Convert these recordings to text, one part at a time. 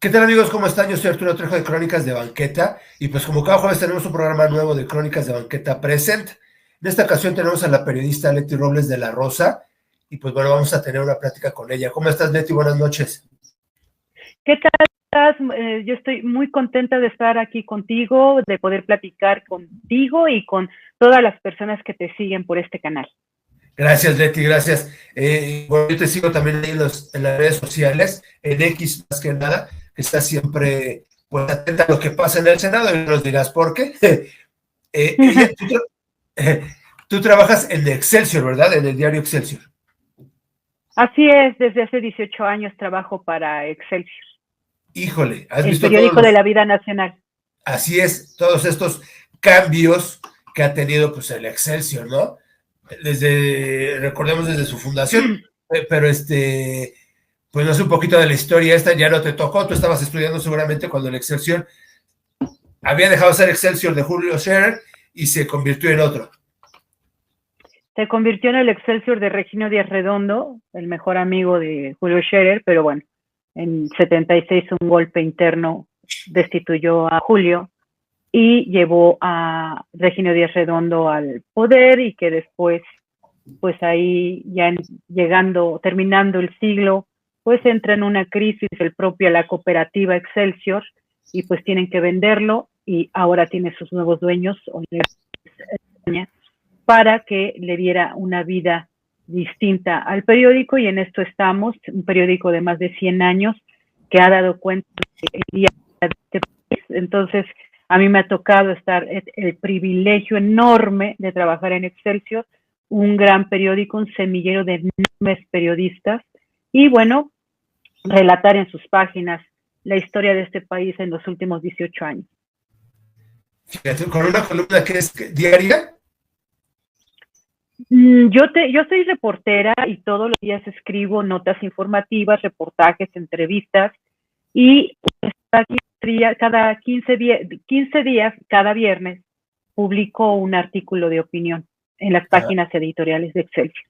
¿Qué tal amigos? ¿Cómo están? Yo soy Arturo Trejo de Crónicas de Banqueta y pues como cada jueves tenemos un programa nuevo de Crónicas de Banqueta Present. En esta ocasión tenemos a la periodista Leti Robles de La Rosa y pues bueno, vamos a tener una plática con ella. ¿Cómo estás, Leti? Buenas noches. ¿Qué tal estás? Yo estoy muy contenta de estar aquí contigo, de poder platicar contigo y con todas las personas que te siguen por este canal. Gracias, Leti, gracias. Bueno, yo te sigo también ahí en las redes sociales, en X más que nada, que está siempre pues atenta a lo que pasa en el Senado y nos dirás por qué. Tú trabajas en Excelsior, ¿verdad? En el diario Excelsior. Así es, desde hace 18 años trabajo para Excelsior. Híjole, ¿has el visto periódico de la vida nacional? Así es, todos estos cambios que ha tenido pues el Excelsior, ¿no? Recordemos desde su fundación, pero pues no sé un poquito de la historia esta, ya no te tocó, tú estabas estudiando seguramente cuando el Excelsior había dejado de ser Excelsior de Julio Scherer y se convirtió en otro. Se convirtió en el Excelsior de Regino Díaz Redondo, el mejor amigo de Julio Scherer, pero bueno, en 76 un golpe interno destituyó a Julio y llevó a Regino Díaz Redondo al poder y que después, pues ahí ya terminando el siglo, pues entra en una crisis la cooperativa Excelsior y pues tienen que venderlo y ahora tiene sus nuevos dueños para que le diera una vida distinta al periódico y en esto estamos, un periódico de más de 100 años que ha dado cuenta del día de este país. Entonces, a mí me ha tocado el privilegio enorme de trabajar en Excelsior, un gran periódico, un semillero de enormes periodistas y bueno, relatar en sus páginas la historia de este país en los últimos 18 años. Fíjate, con una columna que es diaria. Yo soy reportera y todos los días escribo notas informativas, reportajes, entrevistas y cada 15 días, cada viernes, publico un artículo de opinión en las páginas editoriales de Excelsior.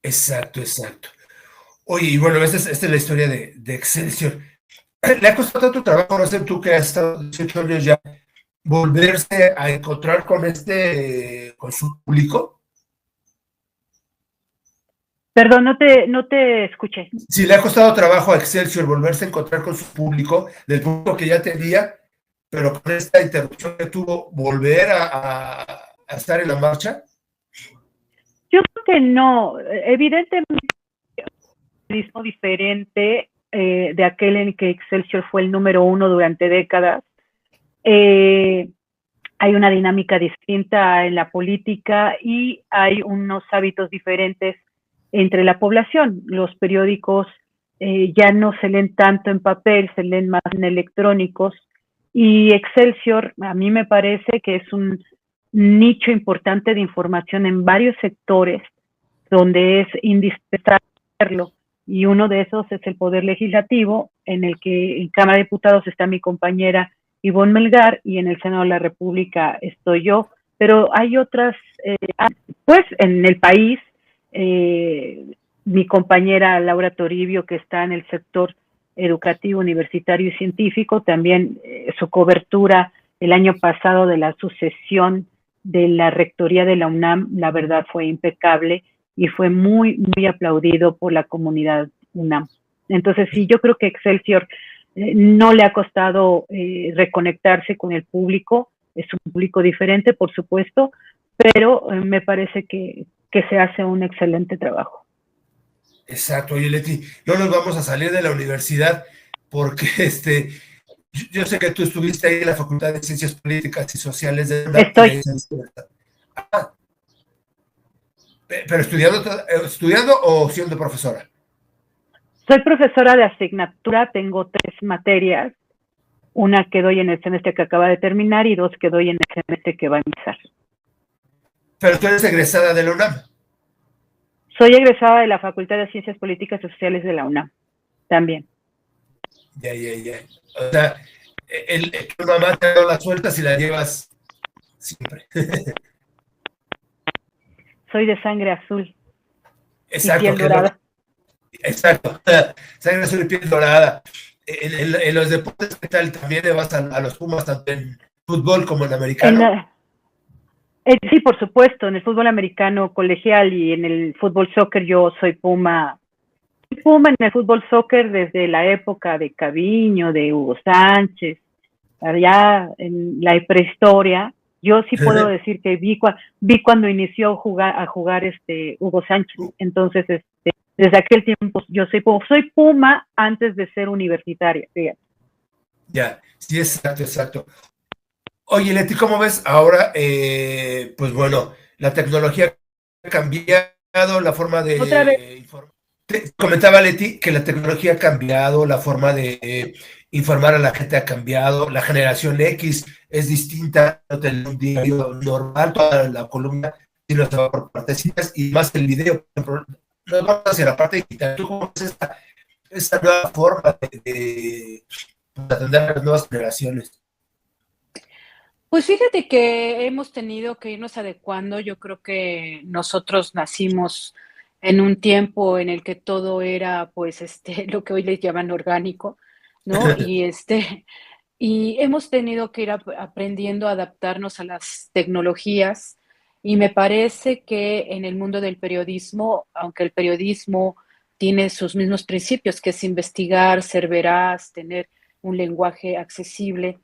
Exacto. Oye, y bueno, esta es la historia de Excelsior. ¿Le ha costado tu trabajo, no sé, tú que has estado 18 años ya, volverse a encontrar con su público? Perdón, no te escuché. Si le ha costado trabajo a Excelsior volverse a encontrar con su público, del público que ya tenía, pero con esta interrupción que tuvo, volver a estar en la marcha. Yo creo que no, evidentemente es un diferente de aquel en que Excelsior fue el número 1 durante décadas. Hay una dinámica distinta en la política y hay unos hábitos diferentes entre la población. Los periódicos ya no se leen tanto en papel, se leen más en electrónicos y Excelsior a mí me parece que es un nicho importante de información en varios sectores donde es indispensable hacerlo y uno de esos es el Poder Legislativo, en el que en Cámara de Diputados está mi compañera Ivonne Melgar y en el Senado de la República estoy yo, pero hay otras, pues en el país, mi compañera Laura Toribio, que está en el sector educativo, universitario y científico, también su cobertura el año pasado de la sucesión de la rectoría de la UNAM, la verdad fue impecable y fue muy, muy aplaudido por la comunidad UNAM. Entonces, sí, yo creo que Excelsior no le ha costado reconectarse con el público, es un público diferente, por supuesto, pero me parece que se hace un excelente trabajo. Exacto, oye Leti, no nos vamos a salir de la universidad porque yo sé que tú estuviste ahí en la Facultad de Ciencias Políticas y Sociales de UNAM. Estoy. ¿Pero estudiando o siendo profesora? Soy profesora de asignatura, tengo 3 materias, una que doy en el semestre que acaba de terminar y 2 que doy en el semestre que va a empezar. ¿Pero tú eres egresada de la UNAM? Soy egresada de la Facultad de Ciencias Políticas y Sociales de la UNAM, también. Ya. O sea, tu mamá te ha dado las sueltas y la llevas siempre. Soy de sangre azul. Exacto. Y piel dorada. Exacto. Sangre azul y piel dorada. en los deportes, ¿qué tal? ¿También le vas a los Pumas tanto en fútbol como en En americano? la- sí, por supuesto, en el fútbol americano colegial y en el fútbol soccer yo soy Puma. Puma en el fútbol soccer desde la época de Caviño, de Hugo Sánchez, allá en la prehistoria. Yo sí puedo decir que vi cuando inició a jugar Hugo Sánchez. Entonces, desde aquel tiempo yo soy Puma antes de ser universitaria. Fíjate. Ya, sí, exacto, exacto. Oye, Leti, ¿cómo ves ahora? Pues bueno, la tecnología ha cambiado, la forma Otra vez, de informar. Comentaba Leti que la tecnología ha cambiado, la forma de informar a la gente ha cambiado, la generación X es distinta, no tener un diario normal, toda la columna, sino se va por partecitas y más el video. Por ejemplo, nos vamos hacia la parte digital. ¿Tú cómo ves esta nueva forma de atender a las nuevas generaciones? Pues fíjate que hemos tenido que irnos adecuando. Yo creo que nosotros nacimos en un tiempo en el que todo era, pues, lo que hoy les llaman orgánico, ¿no? Y hemos tenido que ir aprendiendo a adaptarnos a las tecnologías. Y me parece que en el mundo del periodismo, aunque el periodismo tiene sus mismos principios, que es investigar, ser veraz, tener un lenguaje accesible,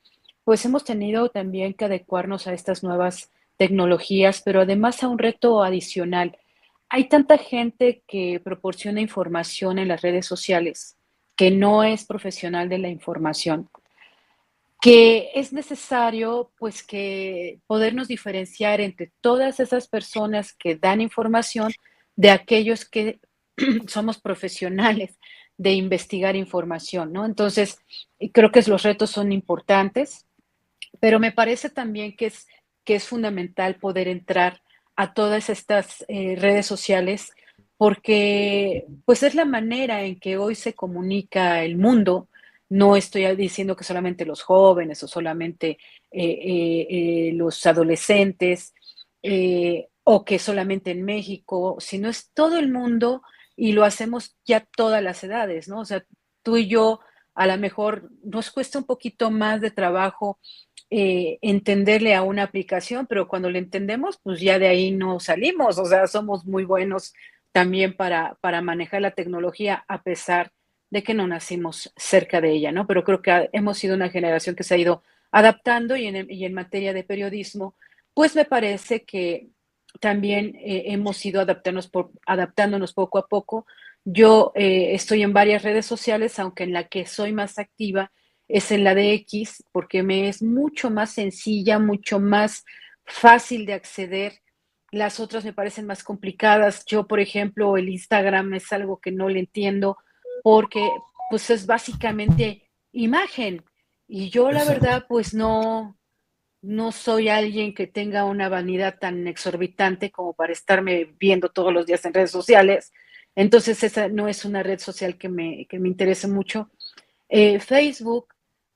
pues hemos tenido también que adecuarnos a estas nuevas tecnologías, pero además a un reto adicional. Hay tanta gente que proporciona información en las redes sociales que no es profesional de la información, que es necesario, pues, que podernos diferenciar entre todas esas personas que dan información de aquellos que somos profesionales de investigar información, ¿no? Entonces, creo que los retos son importantes, pero me parece también que es fundamental poder entrar a todas estas redes sociales porque pues es la manera en que hoy se comunica el mundo. No estoy diciendo que solamente los jóvenes o solamente los adolescentes o que solamente en México, sino es todo el mundo y lo hacemos ya todas las edades, ¿no? O sea, tú y yo a lo mejor nos cuesta un poquito más de trabajo entenderle a una aplicación, pero cuando le entendemos, pues ya de ahí no salimos, o sea, somos muy buenos también para manejar la tecnología a pesar de que no nacimos cerca de ella, ¿no? Pero creo que hemos sido una generación que se ha ido adaptando y en materia de periodismo, pues me parece que también hemos ido adaptándonos poco a poco. Yo estoy en varias redes sociales, aunque en la que soy más activa es en la de X, porque me es mucho más sencilla, mucho más fácil de acceder. Las otras me parecen más complicadas. Yo, por ejemplo, el Instagram es algo que no le entiendo porque pues es básicamente imagen. Y yo la Exacto. verdad pues no soy alguien que tenga una vanidad tan exorbitante como para estarme viendo todos los días en redes sociales. Entonces esa no es una red social que me interese mucho. Facebook,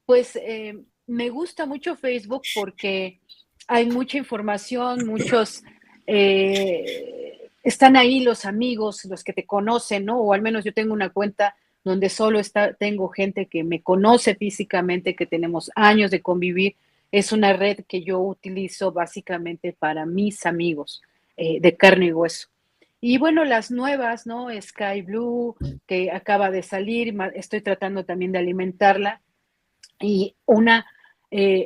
pues me gusta mucho Facebook porque hay mucha información, están ahí los amigos, los que te conocen, ¿no? O al menos yo tengo una cuenta donde tengo gente que me conoce físicamente, que tenemos años de convivir. Es una red que yo utilizo básicamente para mis amigos de carne y hueso. Y bueno, las nuevas, ¿no? Sky Blue, que acaba de salir, estoy tratando también de alimentarla. Y una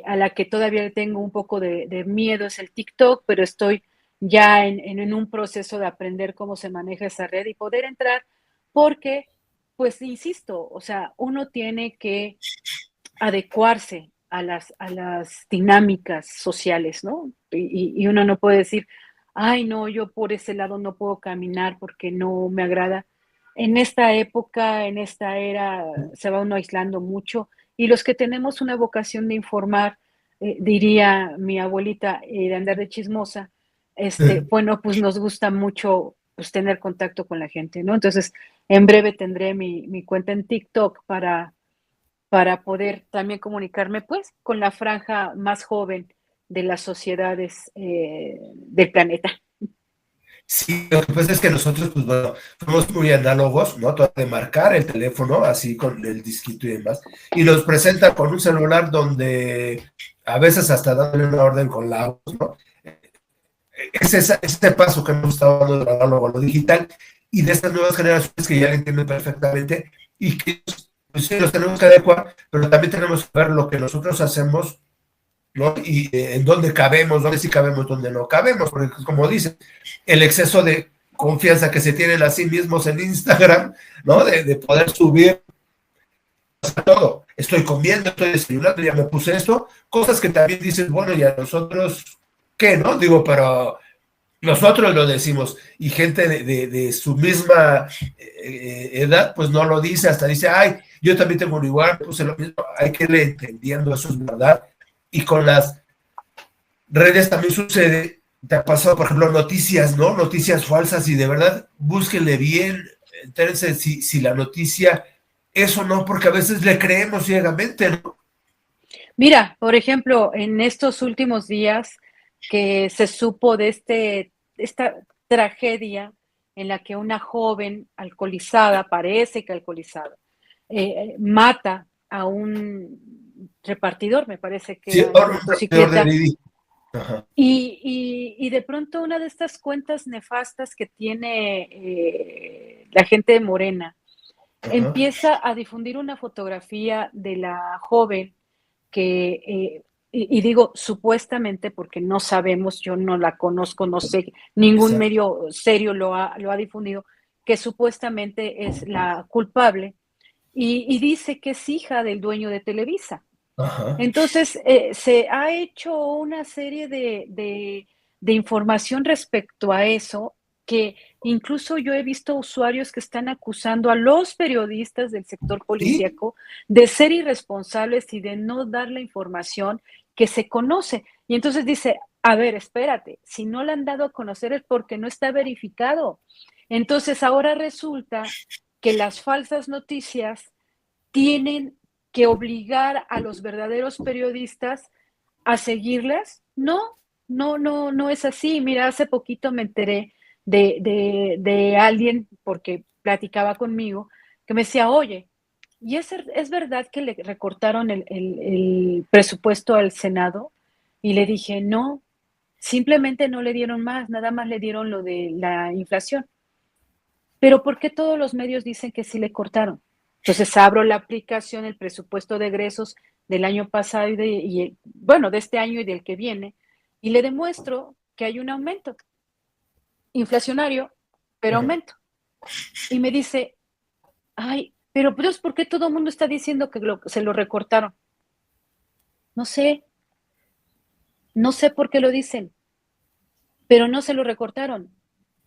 a la que todavía le tengo un poco de miedo es el TikTok, pero estoy ya en un proceso de aprender cómo se maneja esa red y poder entrar, porque, pues, insisto, o sea, uno tiene que adecuarse a las dinámicas sociales, ¿no? Y uno no puede decir, ay, no, yo por ese lado no puedo caminar porque no me agrada. En esta época, en esta era, se va uno aislando mucho y los que tenemos una vocación de informar, diría mi abuelita, de andar de chismosa, bueno, pues nos gusta mucho pues, tener contacto con la gente, ¿no? Entonces, en breve tendré mi cuenta en TikTok para poder también comunicarme pues con la franja más joven de las sociedades del planeta. Sí, lo que pasa es que nosotros, pues bueno, somos muy análogos, ¿no? Todo de marcar el teléfono así con el disquito y demás, y nos presenta con un celular donde a veces hasta dándole una orden con la voz, ¿no? Ese paso que hemos estado dando del análogo a lo digital y de estas nuevas generaciones que ya lo entienden perfectamente y que pues, sí, los tenemos que adecuar, pero también tenemos que ver lo que nosotros hacemos, ¿no? Y en dónde cabemos, dónde sí cabemos, dónde no cabemos, porque como dicen, el exceso de confianza que se tienen a sí mismos en Instagram, ¿no? De poder subir todo. Estoy comiendo, estoy desayunando, ya me puse esto, cosas que también dices, bueno, y a nosotros, ¿qué, no? Digo, pero nosotros lo decimos, y gente de su misma edad, pues no lo dice, hasta dice, ay, yo también tengo un igual, puse lo mismo, hay que ir entendiendo, eso es verdad. Y con las redes también sucede, te ha pasado, por ejemplo, noticias, ¿no? Noticias falsas, y de verdad, búsquenle bien, entérense si la noticia es o no, porque a veces le creemos ciegamente, ¿no? Mira, por ejemplo, en estos últimos días que se supo de esta tragedia en la que una joven alcoholizada, parece que alcoholizada, mata a un repartidor, me parece que Sí, era en ahora un servidor de motocicleta, Didi. Ajá, y de pronto una de estas cuentas nefastas que tiene la gente de Morena ajá, empieza a difundir una fotografía de la joven que, y digo supuestamente porque no sabemos, yo no la conozco, no sé, ningún exacto. medio serio lo ha difundido, que supuestamente es la culpable y dice que es hija del dueño de Televisa. Ajá. Entonces, se ha hecho una serie de información respecto a eso, que incluso yo he visto usuarios que están acusando a los periodistas del sector Sí, policíaco de ser irresponsables y de no dar la información que se conoce. Y entonces dice, a ver, espérate, si no la han dado a conocer es porque no está verificado. Entonces ahora resulta que las falsas noticias tienen que obligar a los verdaderos periodistas a seguirlas. No, no es así. Mira, hace poquito me enteré de alguien, porque platicaba conmigo, que me decía, oye, ¿y es verdad que le recortaron el presupuesto al Senado? Y le dije, no, simplemente no le dieron más, nada más le dieron lo de la inflación. Pero ¿por qué todos los medios dicen que sí le cortaron? Entonces abro la aplicación, el presupuesto de egresos del año pasado bueno, de este año y del que viene, y le demuestro que hay un aumento inflacionario, pero ajá. aumento. Y me dice, ay, pero pues, ¿por qué todo el mundo está diciendo que se lo recortaron? No sé, no sé por qué lo dicen, pero no se lo recortaron.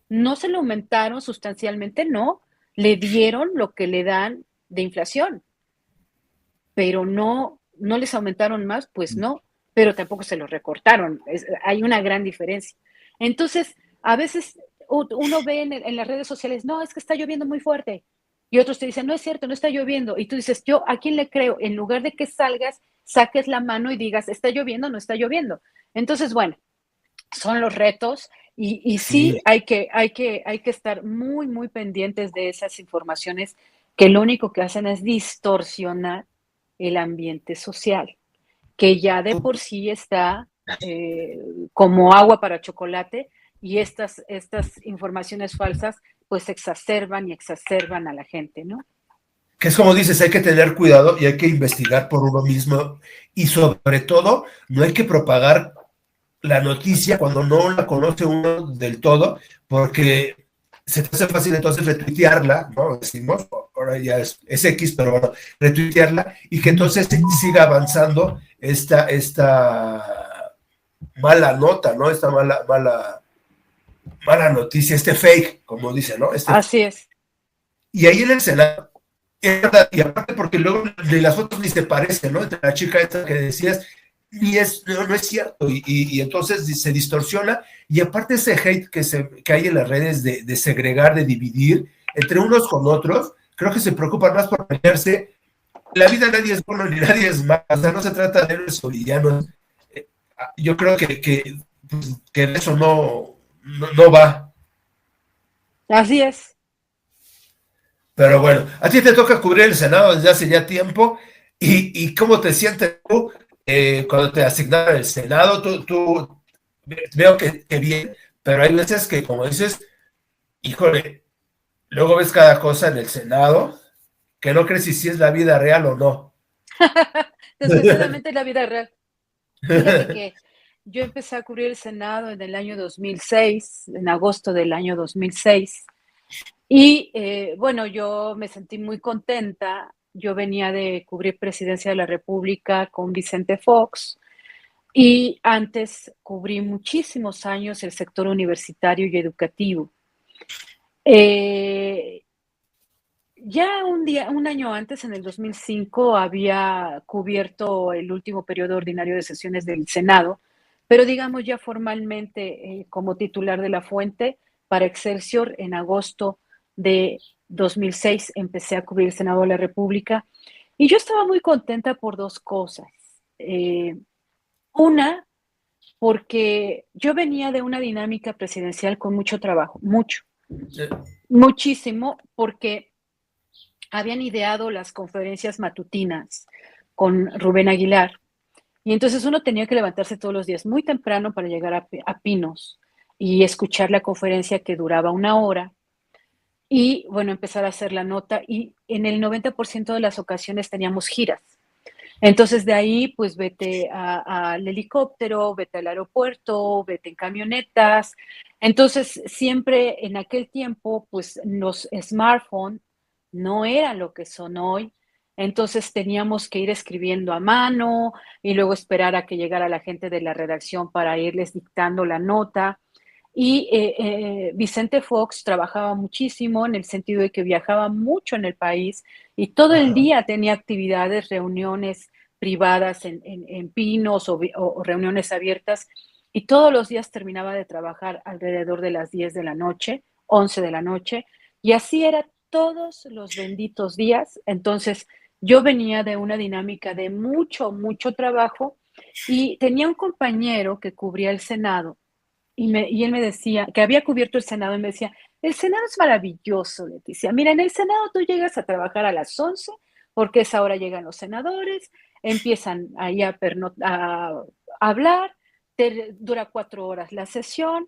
No se lo aumentaron sustancialmente, no. Le dieron lo que le dan de inflación, pero no les aumentaron más, pues no, pero tampoco se lo recortaron. Hay una gran diferencia. Entonces, a veces uno ve en las redes sociales, no, es que está lloviendo muy fuerte. Y otros te dicen, no es cierto, no está lloviendo. Y tú dices, yo, ¿a quién le creo? En lugar de que salgas, saques la mano y digas, ¿está lloviendo? No está lloviendo. Entonces, bueno, son los retos y Sí, sí hay que estar muy, muy pendientes de esas informaciones que lo único que hacen es distorsionar el ambiente social, que ya de por sí está eh, como agua para chocolate y estas informaciones falsas pues exacerban y exacerban a la gente, ¿no? que es como dices, hay que tener cuidado y hay que investigar por uno mismo y sobre todo no hay que propagar la noticia cuando no la conoce uno del todo, porque se te hace fácil entonces retuitearla, ¿no? Decimos, ahora ya es X, pero bueno, retuitearla y que entonces siga avanzando esta mala nota, ¿no? Esta mala noticia, este fake, como dice, ¿no? Así es. Y ahí en el Senado, y aparte porque luego de las fotos ni se parece, ¿no? Entre la chica esta que decías, no es cierto, y entonces se distorsiona, y aparte ese hate que hay en las redes de segregar, de dividir entre unos con otros, creo que se preocupan más por pelearse. La vida nadie es bueno ni nadie es malo, o sea, no se trata de héroes o villanos. Yo creo que de eso no va. Así es. Pero bueno, a ti te toca cubrir el Senado desde hace ya tiempo. ¿Y cómo te sientes tú cuando te asignaron el Senado? Tú veo que bien, pero hay veces que, como dices, híjole, luego ves cada cosa en el Senado que no crees si es la vida real o no. Desgraciadamente la vida real. Fíjate que yo empecé a cubrir el Senado en el año 2006, en agosto del año 2006, y bueno, yo me sentí muy contenta. Yo venía de cubrir Presidencia de la República con Vicente Fox y antes cubrí muchísimos años el sector universitario y educativo. Eh, Ya un año antes, en el 2005, había cubierto el último periodo ordinario de sesiones del Senado, pero digamos ya formalmente como titular de la fuente para Excelsior en agosto de 2006 empecé a cubrir el Senado de la República y yo estaba muy contenta por dos cosas. Eh, una, porque yo venía de una dinámica presidencial con mucho trabajo, mucho, muchísimo, porque habían ideado las conferencias matutinas con Rubén Aguilar. Y entonces uno tenía que levantarse todos los días muy temprano para llegar a Pinos y escuchar la conferencia que duraba una hora y, bueno, empezar a hacer la nota. Y en el 90% de las ocasiones teníamos giras. Entonces de ahí, pues vete al helicóptero, vete al aeropuerto, vete en camionetas. Entonces siempre en aquel tiempo, pues los smartphones no eran lo que son hoy. Entonces teníamos que ir escribiendo a mano y luego esperar a que llegara la gente de la redacción para irles dictando la nota. Y Vicente Fox trabajaba muchísimo en el sentido de que viajaba mucho en el país y todo el Ajá. día tenía actividades, reuniones privadas en Pinos o reuniones abiertas y todos los días terminaba de trabajar alrededor de las 10 de la noche, 11 de la noche, y así era todos los benditos días. Entonces yo venía de una dinámica de mucho, mucho trabajo y tenía un compañero que cubría el Senado y él me decía, que había cubierto el Senado, y me decía, el Senado es maravilloso, Leticia. Mira, en el Senado tú llegas a trabajar a las 11, porque a esa hora llegan los senadores, empiezan ahí a hablar, dura 4 horas la sesión,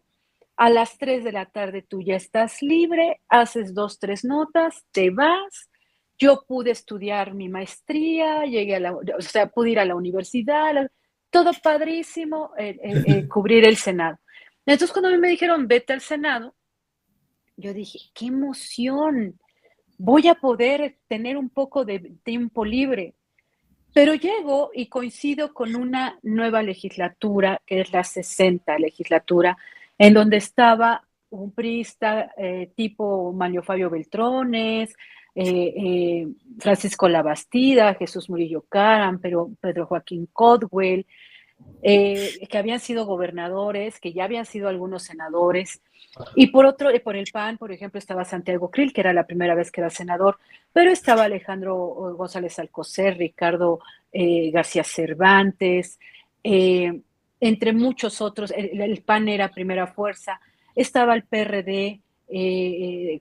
a las 3 de la tarde tú ya estás libre, haces 2, 3 notas, te vas. Yo pude estudiar mi maestría, o sea, pude ir a la universidad, todo padrísimo, cubrir el Senado. Entonces, cuando a mí me dijeron, vete al Senado, yo dije, qué emoción, voy a poder tener un poco de tiempo libre. Pero llego y coincido con una nueva legislatura, que es la 60 legislatura, en donde estaba un priista tipo Manlio Fabio Beltrones, Francisco Labastida, Jesús Murillo Caram, Pedro Joaquín Codwell, que habían sido gobernadores, que ya habían sido algunos senadores. Y por el PAN, por ejemplo, estaba Santiago Krill, que era la primera vez que era senador, pero estaba Alejandro González Alcocer, Ricardo García Cervantes, eh, entre muchos otros. El PAN era primera fuerza, estaba el PRD,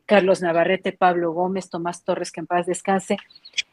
Carlos Navarrete, Pablo Gómez, Tomás Torres, que en paz descanse.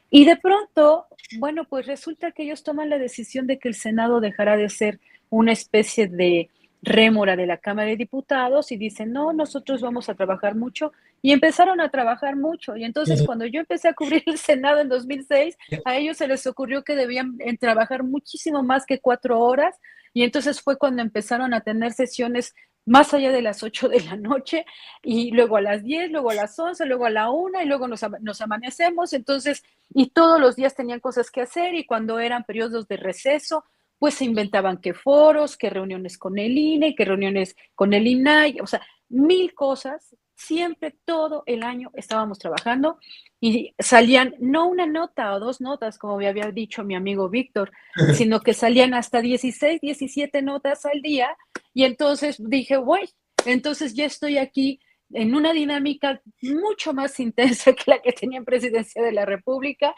Y de pronto, bueno, pues resulta que ellos toman la decisión de que el Senado dejará de ser una especie de rémora de la Cámara de Diputados y dicen, no, nosotros vamos a trabajar mucho. Y empezaron a trabajar mucho. Y entonces cuando yo empecé a cubrir el Senado en 2006, a ellos se les ocurrió que debían trabajar muchísimo más que 4 horas. Y entonces fue cuando empezaron a tener sesiones más allá de las 8 de la noche y luego a las 10, luego a las 11, luego a la 1 y luego nos amanecemos. Entonces, y todos los días tenían cosas que hacer y cuando eran periodos de receso, pues se inventaban que foros, que reuniones con el INE, que reuniones con el INAI, o sea, mil cosas. Siempre todo el año estábamos trabajando y salían no una nota o 2 notas, como me había dicho mi amigo Víctor, sino que salían hasta 16, 17 notas al día. Y entonces dije, güey, entonces ya estoy aquí en una dinámica mucho más intensa que la que tenía en Presidencia de la República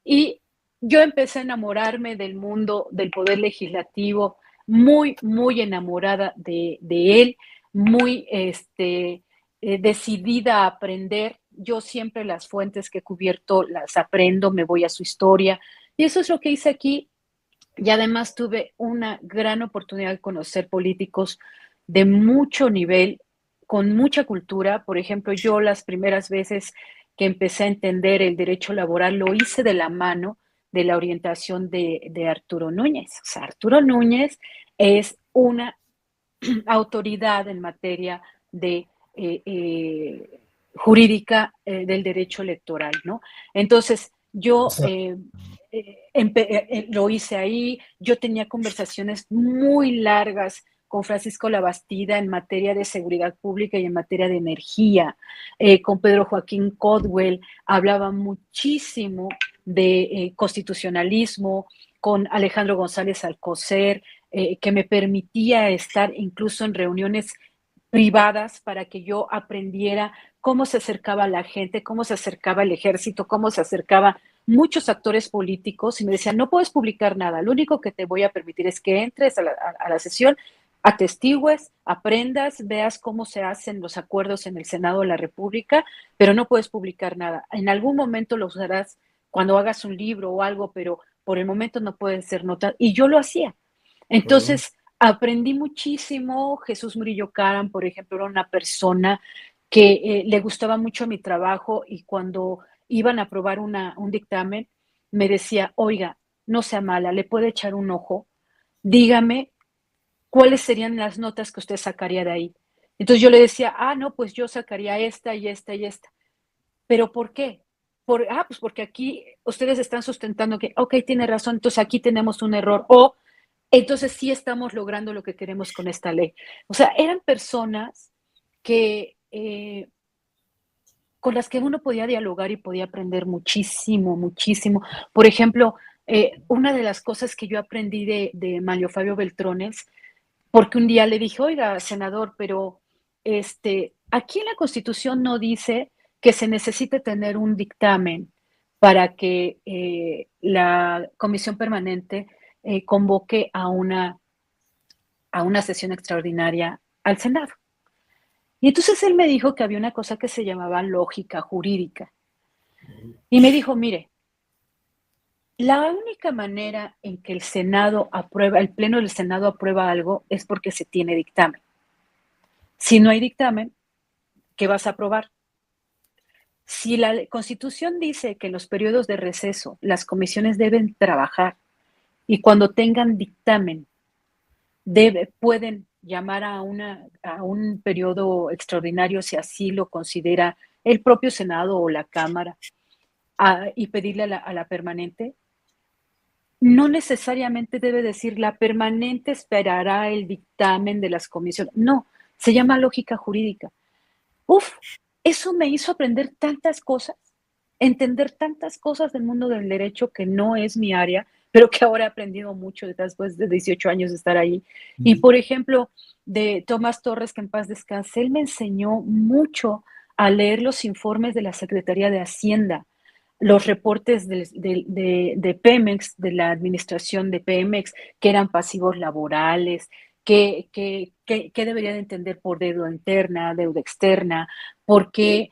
y yo empecé a enamorarme del mundo del poder legislativo, muy, muy enamorada de él, muy, decidida a aprender. Yo siempre las fuentes que he cubierto las aprendo, me voy a su historia. Y eso es lo que hice aquí. Y además tuve una gran oportunidad de conocer políticos de mucho nivel, con mucha cultura. Por ejemplo, yo las primeras veces que empecé a entender el derecho laboral lo hice de la mano de la orientación de Arturo Núñez. O sea, Arturo Núñez es una autoridad en materia de jurídica del derecho electoral, ¿no? Entonces, O yo sea, lo hice ahí, yo tenía conversaciones muy largas con Francisco Labastida en materia de seguridad pública y en materia de energía, con Pedro Joaquín Codwell, hablaba muchísimo de constitucionalismo, con Alejandro González Alcocer, que me permitía estar incluso en reuniones privadas para que yo aprendiera cómo se acercaba la gente, cómo se acercaba el ejército, cómo se acercaba muchos actores políticos y me decían, no puedes publicar nada, lo único que te voy a permitir es que entres a la sesión, atestigües, aprendas, veas cómo se hacen los acuerdos en el Senado de la República, pero no puedes publicar nada. En algún momento lo usarás cuando hagas un libro o algo, pero por el momento no pueden ser notas. Y yo lo hacía. mm, Entonces, aprendí muchísimo. Jesús Murillo Caram, por ejemplo, era una persona que le gustaba mucho mi trabajo y cuando iban a aprobar un dictamen, me decía, oiga, no sea mala, le puede echar un ojo, dígame cuáles serían las notas que usted sacaría de ahí. Entonces yo le decía, no, pues yo sacaría esta y esta y esta. ¿Pero por qué? Pues porque aquí ustedes están sustentando que, ok, tiene razón, entonces aquí tenemos un error. O entonces sí estamos logrando lo que queremos con esta ley. O sea, eran personas que con las que uno podía dialogar y podía aprender muchísimo, muchísimo. Por ejemplo, una de las cosas que yo aprendí de Manlio Fabio Beltrones, porque un día le dije, oiga, senador, pero aquí en la Constitución no dice que se necesite tener un dictamen para que la Comisión Permanente convoque a una sesión extraordinaria al Senado. Y entonces él me dijo que había una cosa que se llamaba lógica jurídica. Y me dijo, mire, la única manera en que el Senado aprueba, el Pleno del Senado aprueba algo es porque se tiene dictamen. Si no hay dictamen, ¿qué vas a aprobar? Si la Constitución dice que en los periodos de receso las comisiones deben trabajar y cuando tengan dictamen pueden llamar a un periodo extraordinario si así lo considera el propio Senado o la Cámara y pedirle a la permanente, no necesariamente debe decir la permanente esperará el dictamen de las comisiones. No, se llama lógica jurídica. Uf, eso me hizo aprender tantas cosas, entender tantas cosas del mundo del derecho que no es mi área, pero que ahora he aprendido mucho después de 18 años de estar ahí. Y mm, por ejemplo, de Tomás Torres, que en paz descanse, él me enseñó mucho a leer los informes de la Secretaría de Hacienda, los reportes de Pemex, de la administración de Pemex, que eran pasivos laborales, qué deberían entender por deuda interna, deuda externa, por qué,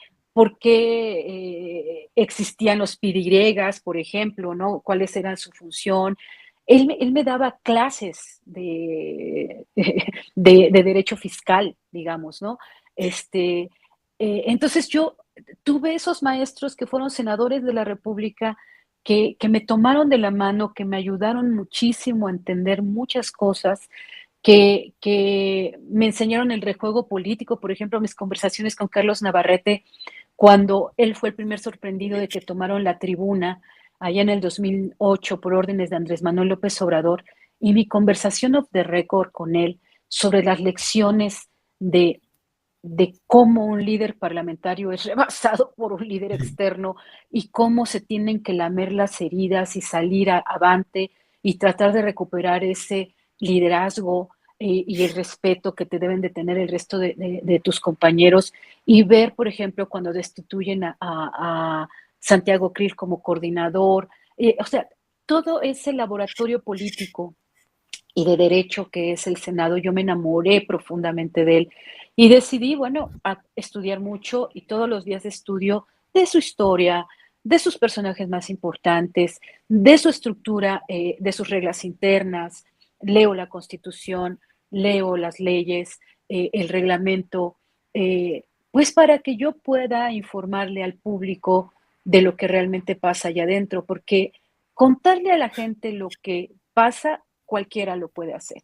existían los pirigregas, por ejemplo, ¿no? ¿Cuáles eran su función? Él me daba clases de derecho fiscal, digamos, ¿no? Entonces yo tuve esos maestros que fueron senadores de la República, que me tomaron de la mano, que me ayudaron muchísimo a entender muchas cosas, que me enseñaron el rejuego político, por ejemplo, mis conversaciones con Carlos Navarrete, cuando él fue el primer sorprendido de que tomaron la tribuna allá en el 2008 por órdenes de Andrés Manuel López Obrador, y mi conversación off the record con él sobre las lecciones de cómo un líder parlamentario es rebasado por un líder externo y cómo se tienen que lamer las heridas y salir avante y tratar de recuperar ese liderazgo y el respeto que te deben de tener el resto de tus compañeros y ver, por ejemplo, cuando destituyen a Santiago Krill como coordinador, o sea, todo ese laboratorio político y de Derecho, que es el Senado. Yo me enamoré profundamente de él y decidí, bueno, a estudiar mucho y todos los días de estudio de su historia, de sus personajes más importantes, de su estructura, de sus reglas internas. Leo la Constitución, leo las leyes, el reglamento, pues para que yo pueda informarle al público de lo que realmente pasa allá adentro, porque contarle a la gente lo que pasa, cualquiera lo puede hacer,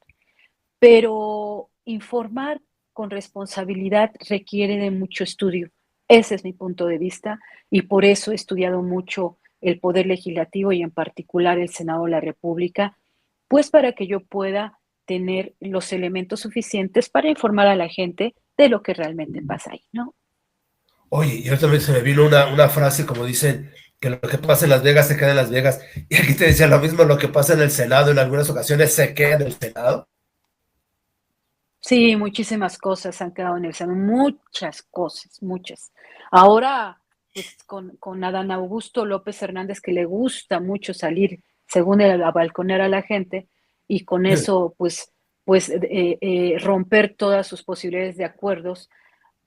pero informar con responsabilidad requiere de mucho estudio. Ese es mi punto de vista y por eso he estudiado mucho el Poder Legislativo y en particular el Senado de la República, pues para que yo pueda tener los elementos suficientes para informar a la gente de lo que realmente pasa ahí, ¿no? Oye, y ahorita se me vino una frase como dicen que lo que pasa en Las Vegas se queda en Las Vegas. Y aquí te decía lo mismo, lo que pasa en el Senado en algunas ocasiones se queda en el Senado. Sí, muchísimas cosas han quedado en el Senado, muchas cosas, muchas. Ahora, pues con Adán Augusto López Hernández, que le gusta mucho salir, según él, a balconear a la gente, y con eso, romper todas sus posibilidades de acuerdos,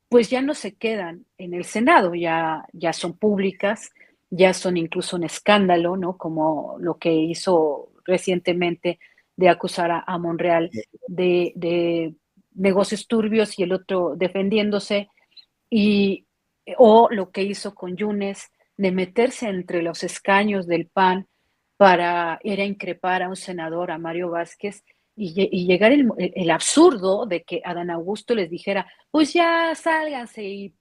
pues ya no se quedan en el Senado, ya son públicas, ya son incluso un escándalo, ¿no? Como lo que hizo recientemente de acusar a Monreal de negocios turbios y el otro defendiéndose, y, o lo que hizo con Yunes de meterse entre los escaños del PAN para ir a increpar a un senador, a Mario Vázquez, y llegar el absurdo de que Adán Augusto les dijera, pues ya sálganse y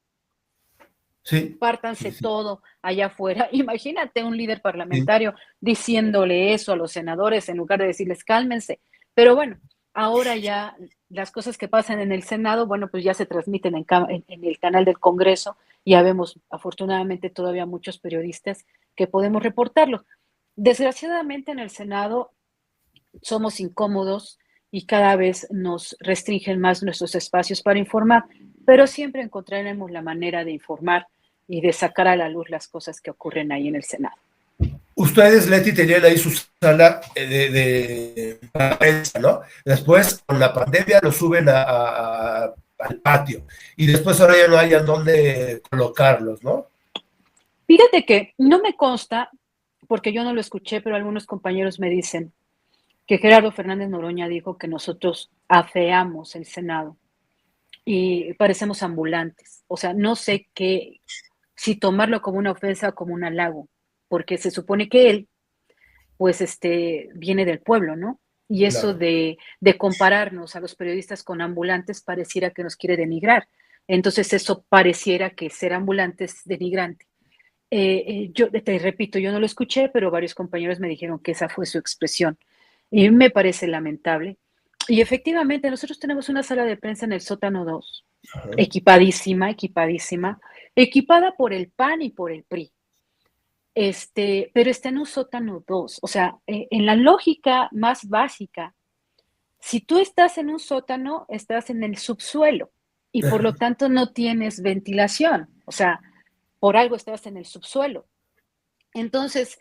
Sí, sí, pártanse sí, todo allá afuera. Imagínate un líder sí. parlamentario diciéndole eso a los senadores en lugar de decirles cálmense. Pero bueno, ahora ya las cosas que pasan en el Senado, bueno, pues ya se transmiten en el canal del Congreso. Ya vemos afortunadamente todavía muchos periodistas que podemos reportarlo. Desgraciadamente en el Senado somos incómodos y cada vez nos restringen más nuestros espacios para informar, pero siempre encontraremos la manera de informar y de sacar a la luz las cosas que ocurren ahí en el Senado. Ustedes, Leti, tenían ahí su sala de prensa, ¿no? Después, con la pandemia, lo suben al patio. Y después ahora ya no hay a dónde colocarlos, ¿no? Fíjate que no me consta, porque yo no lo escuché, pero algunos compañeros me dicen que Gerardo Fernández Noroña dijo que nosotros afeamos el Senado y parecemos ambulantes. O sea, no sé qué, si tomarlo como una ofensa o como un halago, porque se supone que él pues viene del pueblo, ¿no? Y eso Claro. de compararnos a los periodistas con ambulantes pareciera que nos quiere denigrar. Entonces eso pareciera que ser ambulante es denigrante. Yo te repito, yo no lo escuché, pero varios compañeros me dijeron que esa fue su expresión. Y me parece lamentable. Y efectivamente, nosotros tenemos una sala de prensa en el sótano 2, Ajá. equipadísima, equipadísima, equipada por el PAN y por el PRI. Pero está en un sótano 2. O sea, en la lógica más básica, si tú estás en un sótano, estás en el subsuelo y por lo tanto no tienes ventilación. O sea, por algo estás en el subsuelo. Entonces,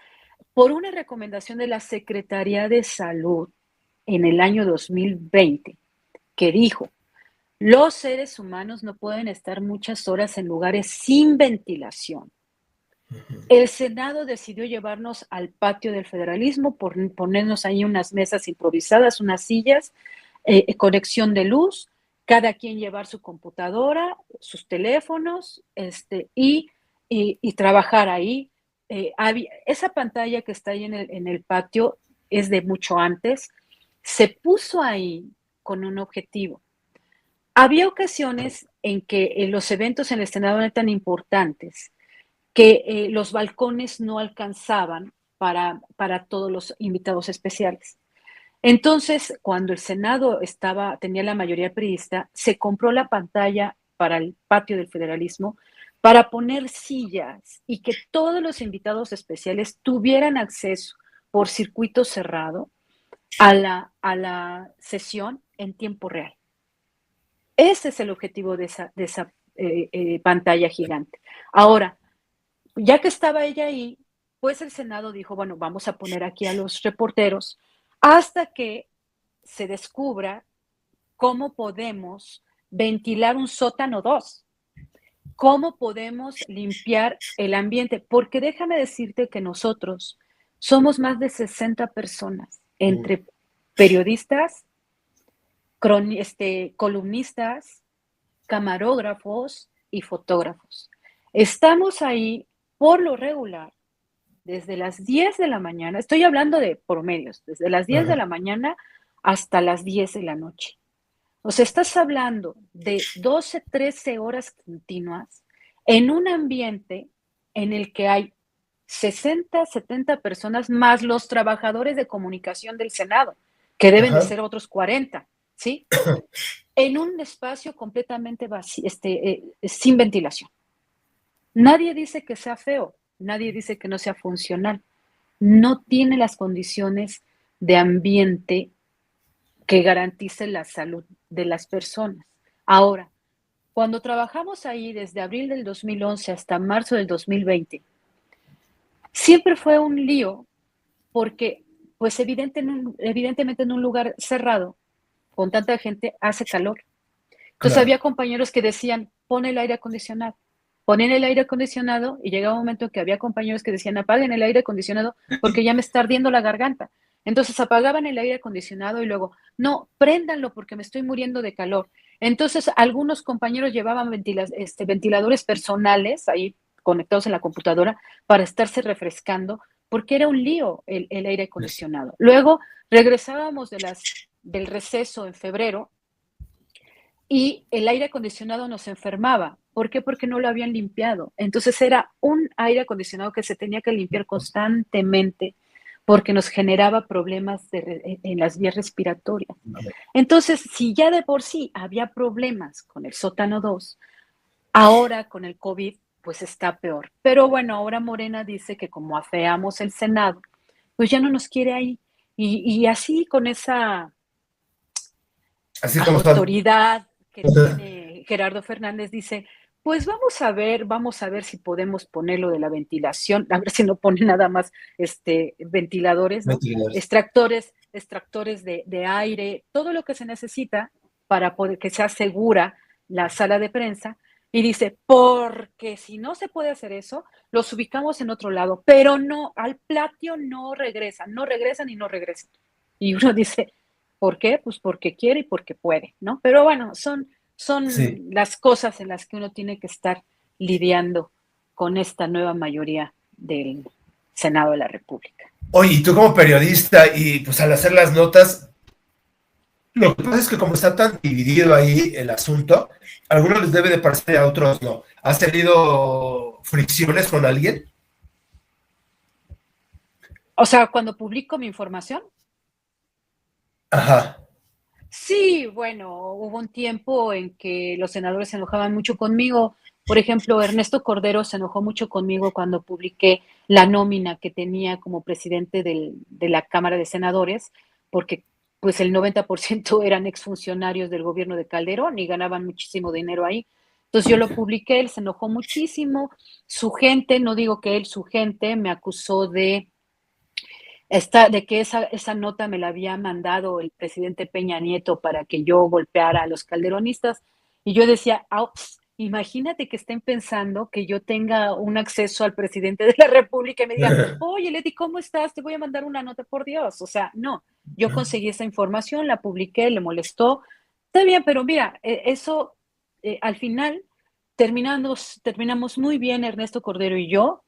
por una recomendación de la Secretaría de Salud en el año 2020, que dijo, los seres humanos no pueden estar muchas horas en lugares sin ventilación. El Senado decidió llevarnos al patio del federalismo, ponernos ahí unas mesas improvisadas, unas sillas, conexión de luz, cada quien llevar su computadora, sus teléfonos, y trabajar ahí. Esa pantalla que está ahí en el patio es de mucho antes. Se puso ahí con un objetivo. Había ocasiones en que los eventos en el Senado eran tan importantes que los balcones no alcanzaban para todos los invitados especiales. Entonces, cuando el Senado tenía la mayoría priista, se compró la pantalla para el patio del federalismo para poner sillas y que todos los invitados especiales tuvieran acceso por circuito cerrado a la sesión en tiempo real. Ese es el objetivo de esa pantalla gigante. Ahora, ya que estaba ella ahí, pues el Senado dijo, bueno, vamos a poner aquí a los reporteros hasta que se descubra cómo podemos ventilar un sótano 2, cómo podemos limpiar el ambiente, porque déjame decirte que nosotros somos más de 60 personas, entre periodistas, columnistas, camarógrafos y fotógrafos. Estamos ahí por lo regular desde las 10 de la mañana, estoy hablando de promedios, desde las 10 de la mañana hasta las 10 de la noche. O sea, estás hablando de 12, 13 horas continuas en un ambiente en el que hay 60, 70 personas más los trabajadores de comunicación del Senado, que deben de Ajá. ser otros 40, ¿sí? En un espacio completamente vacío, sin ventilación. Nadie dice que sea feo, nadie dice que no sea funcional. No tiene las condiciones de ambiente que garantice la salud de las personas. Ahora, cuando trabajamos ahí desde abril del 2011 hasta marzo del 2020, siempre fue un lío porque, pues evidentemente en un lugar cerrado, con tanta gente, hace calor. Entonces Claro. había compañeros que decían, pon el aire acondicionado. Ponían el aire acondicionado y llegaba un momento en que había compañeros que decían, apaguen el aire acondicionado porque ya me está ardiendo la garganta. Entonces apagaban el aire acondicionado y luego, no, préndanlo porque me estoy muriendo de calor. Entonces algunos compañeros llevaban ventiladores personales ahí conectados en la computadora para estarse refrescando porque era un lío el aire acondicionado. Luego regresábamos del receso en febrero y el aire acondicionado nos enfermaba. ¿Por qué? Porque no lo habían limpiado. Entonces era un aire acondicionado que se tenía que limpiar constantemente porque nos generaba problemas en las vías respiratorias. Entonces, si ya de por sí había problemas con el sótano 2, ahora con el COVID, pues está peor. Pero bueno, ahora Morena dice que como afeamos el Senado, pues ya no nos quiere ahí. Y así con esa Así como son. autoridad que tiene Gerardo Fernández, dice, pues vamos a ver si podemos poner lo de la ventilación, a ver si no pone nada más ventiladores, ¿no? Mentiras. Extractores de aire, todo lo que se necesita para poder que sea segura la sala de prensa. Y dice, porque si no se puede hacer eso, los ubicamos en otro lado, pero no, al platio no regresan, no regresan y no regresan. Y uno dice, ¿por qué? Pues porque quiere y porque puede, ¿no? Pero bueno, son Sí. las cosas en las que uno tiene que estar lidiando con esta nueva mayoría del Senado de la República. Oye, y tú como periodista, y pues al hacer las notas, lo que pasa es que como está tan dividido ahí el asunto, a algunos les debe de parecer y a otros no. ¿Has tenido fricciones con alguien? O sea, cuando publico mi información, Ajá. sí, bueno, hubo un tiempo en que los senadores se enojaban mucho conmigo. Por ejemplo, Ernesto Cordero se enojó mucho conmigo cuando publiqué la nómina que tenía como presidente de la Cámara de Senadores, porque pues el 90% eran exfuncionarios del gobierno de Calderón y ganaban muchísimo dinero ahí. Entonces yo lo publiqué, él se enojó muchísimo. Su gente, no digo que él, su gente me acusó de que esa nota me la había mandado el presidente Peña Nieto para que yo golpeara a los calderonistas. Y yo decía, imagínate que estén pensando que yo tenga un acceso al presidente de la República y me diga, oye, Leti, ¿cómo estás? Te voy a mandar una nota, por Dios. O sea, no, yo conseguí esa información, la publiqué, le molestó. Está bien, pero mira, eso al final terminamos muy bien Ernesto Cordero y yo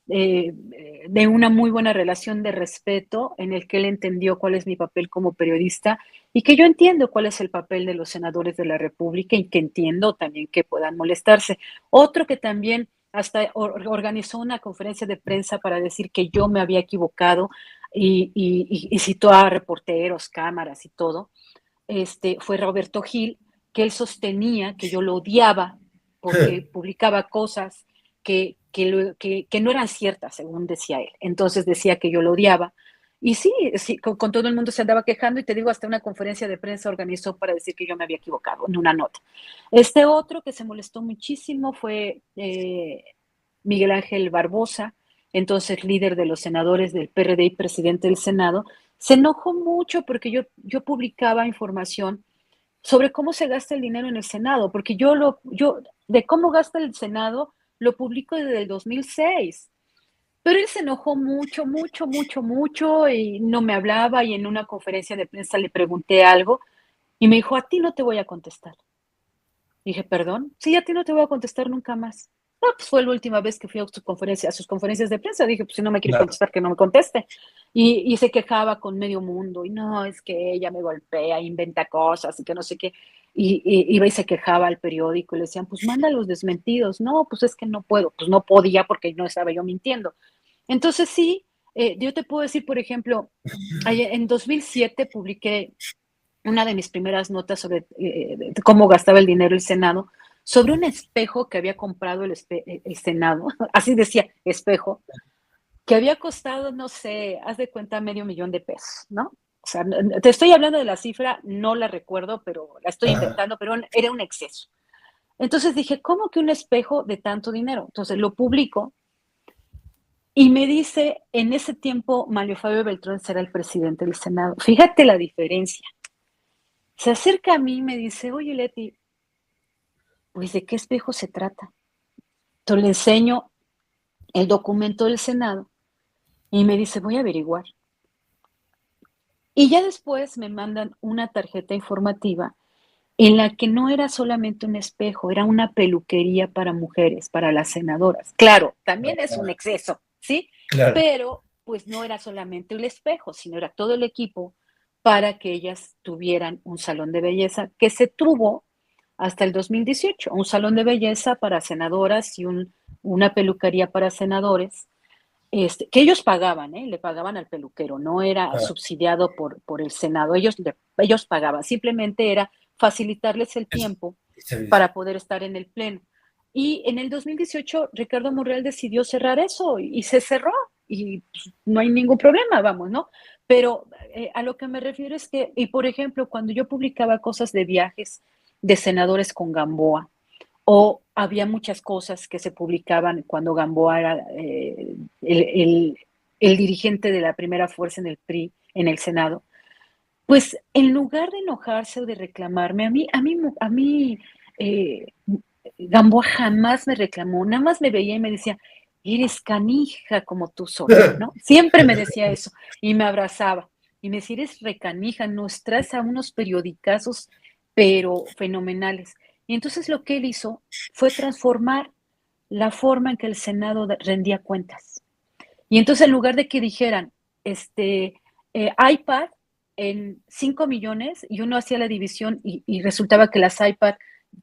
de una muy buena relación de respeto en el que él entendió cuál es mi papel como periodista y que yo entiendo cuál es el papel de los senadores de la República y que entiendo también que puedan molestarse. Otro que también hasta organizó una conferencia de prensa para decir que yo me había equivocado y citó a reporteros, cámaras y todo, fue Roberto Gil, que él sostenía que yo lo odiaba porque publicaba cosas que no eran ciertas, según decía él. Entonces decía que yo lo odiaba. Y sí, sí con todo el mundo se andaba quejando y te digo, hasta una conferencia de prensa organizó para decir que yo me había equivocado en una nota. Este otro que se molestó muchísimo fue Miguel Ángel Barbosa, entonces líder de los senadores del PRD y presidente del Senado, Se enojó mucho porque yo publicaba información sobre cómo se gasta el dinero en el Senado, porque yo de cómo gasta el Senado lo publico desde el 2006. Pero él se enojó mucho, mucho, mucho, mucho y no me hablaba y en una conferencia de prensa le pregunté algo y me dijo, a ti no te voy a contestar. Dije, perdón, sí, a ti no te voy a contestar nunca más. No, pues fue la última vez que fui a sus conferencias de prensa. Dije, pues si no me quiere Claro. contestar, que no me conteste. Y se quejaba con medio mundo. Y no, es que ella me golpea, inventa cosas y que no sé qué. Iba y se quejaba al periódico y le decían, pues manda los desmentidos. No, pues es que no puedo. Pues no podía porque no estaba yo mintiendo. Entonces sí, yo te puedo decir, por ejemplo, en 2007 publiqué una de mis primeras notas sobre cómo gastaba el dinero el Senado, sobre un espejo que había comprado el Senado, así decía, espejo, que había costado, no sé, haz de cuenta, $500,000, ¿no? O sea, te estoy hablando de la cifra, no la recuerdo, pero la estoy Ajá. inventando, pero era un exceso. Entonces dije, ¿cómo que un espejo de tanto dinero? Entonces lo publico y me dice, en ese tiempo, Mario Fabio Beltrán será el presidente del Senado. Fíjate la diferencia. Se acerca a mí y me dice, oye, Leti, pues ¿de qué espejo se trata? Entonces le enseño el documento del Senado y me dice, voy a averiguar. Y ya después me mandan una tarjeta informativa en la que no era solamente un espejo, era una peluquería para mujeres, para las senadoras. Claro, también es un exceso, ¿sí? Claro. Pero pues no era solamente el espejo, sino era todo el equipo para que ellas tuvieran un salón de belleza que se tuvo hasta el 2018, un salón de belleza para senadoras y una peluquería para senadores, que ellos pagaban, le pagaban al peluquero, no era Ah, subsidiado por el Senado, ellos pagaban, simplemente era facilitarles el es- tiempo servicio. para poder estar en el pleno. Y en el 2018 Ricardo Monreal decidió cerrar eso y se cerró y pues, no hay ningún problema, vamos, ¿no? Pero a lo que me refiero es que, y por ejemplo, cuando yo publicaba cosas de viajes de senadores con Gamboa, o había muchas cosas que se publicaban cuando Gamboa era el, el, el dirigente de la primera fuerza en el PRI, en el Senado, pues en lugar de enojarse o de reclamarme, a mí Gamboa jamás me reclamó, nada más me veía y me decía, eres canija como tú sola, ¿no? Siempre me decía eso y me abrazaba y me decía, eres recanija, nos traes a unos periodicazos, pero fenomenales. Y entonces lo que él hizo fue transformar la forma en que el Senado rendía cuentas. Y entonces en lugar de que dijeran, iPad en 5 millones, y uno hacía la división y resultaba que las iPad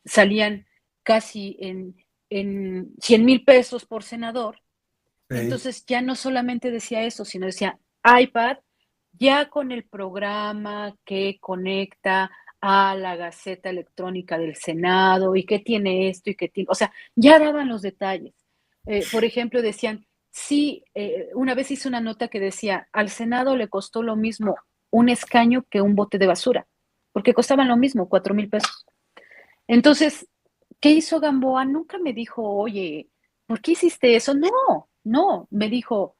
salían casi en 100,000 pesos por senador, Sí. entonces ya no solamente decía eso, sino decía iPad ya con el programa que conecta a la Gaceta Electrónica del Senado y que tiene esto y que tiene, o sea, ya daban los detalles. Por ejemplo, decían, sí, una vez hice una nota que decía, al Senado le costó lo mismo un escaño que un bote de basura, porque costaban lo mismo, 4,000 pesos. Entonces, ¿qué hizo Gamboa? Nunca me dijo, oye, ¿por qué hiciste eso? No, no, me dijo,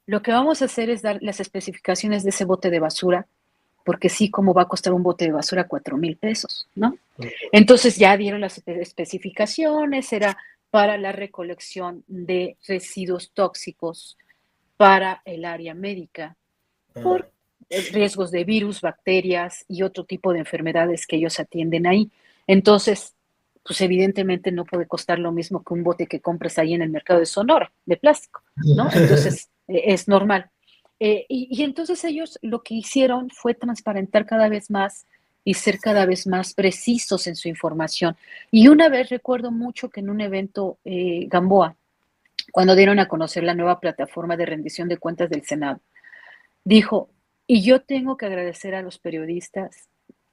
lo que vamos a hacer es dar las especificaciones de ese bote de basura, porque sí, ¿cómo va a costar un bote de basura 4,000 pesos, ¿no? Entonces ya dieron las especificaciones, era para la recolección de residuos tóxicos para el área médica, Ah, por riesgos de virus, bacterias y otro tipo de enfermedades que ellos atienden ahí. Entonces, pues evidentemente no puede costar lo mismo que un bote que compres ahí en el mercado de Sonora, de plástico, ¿no? Entonces, es normal. Y entonces ellos lo que hicieron fue transparentar cada vez más y ser cada vez más precisos en su información. Y una vez recuerdo mucho que en un evento Gamboa, cuando dieron a conocer la nueva plataforma de rendición de cuentas del Senado, dijo, y yo tengo que agradecer a los periodistas